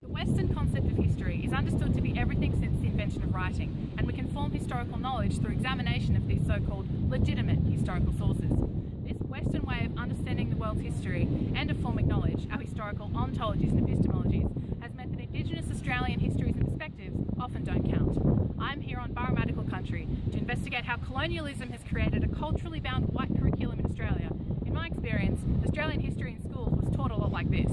The Western concept of history is understood to be everything since the invention of writing, and we can form historical knowledge through examination of these so-called legitimate historical sources. This Western way of understanding the world's history and of forming knowledge, our historical ontologies and epistemologies, has meant that Indigenous Australian histories and perspectives often don't count. I'm here on Parramatta country to investigate how colonialism has created a culturally bound white curriculum in Australia. In my experience, Australian history in schools was taught a lot like this.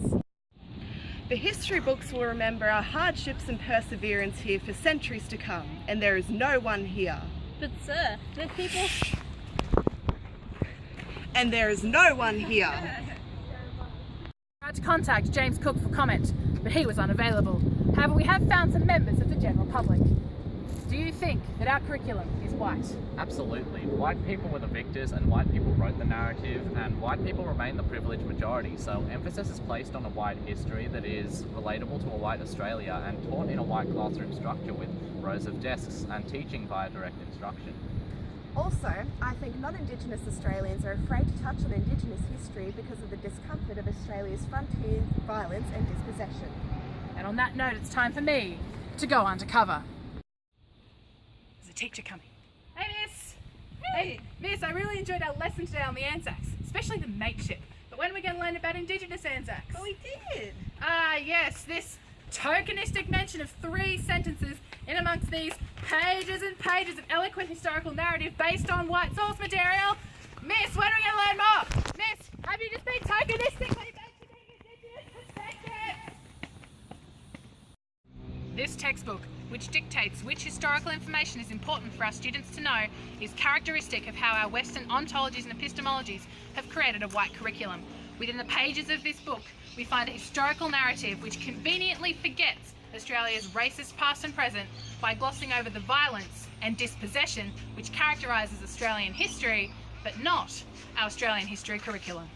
The history books will remember our hardships and perseverance here for centuries to come, and there is no one here. But sir, the people... And there is no one here. I tried to contact James Cook for comment, but he was unavailable. However, we have found some members of the general public. Do you think that our curriculum is white? Absolutely. White people were the victors and white people wrote the narrative, and white people remain the privileged majority, so emphasis is placed on a white history that is relatable to a white Australia and taught in a white classroom structure with rows of desks and teaching via direct instruction. Also, I think non-Indigenous Australians are afraid to touch on Indigenous history because of the discomfort of Australia's frontier violence and dispossession. And on that note, it's time for me to go undercover. There's a teacher coming. Hey, Miss! Hey, Miss, I really enjoyed our lesson today on the Anzacs, especially the mateship. But when are we going to learn about Indigenous Anzacs? Oh, we did. Yes, this tokenistic mention of 3 sentences in amongst these pages and pages of eloquent historical narrative based on white source material. Miss, when are we going to learn more? Miss, have you just been tokenistically mentioning Indigenous perspectives? This textbook, which dictates which historical information is important for our students to know, is characteristic of how our Western ontologies and epistemologies have created a white curriculum. Within the pages of this book, we find a historical narrative which conveniently forgets Australia's racist past and present by glossing over the violence and dispossession which characterises Australian history, but not our Australian history curriculum.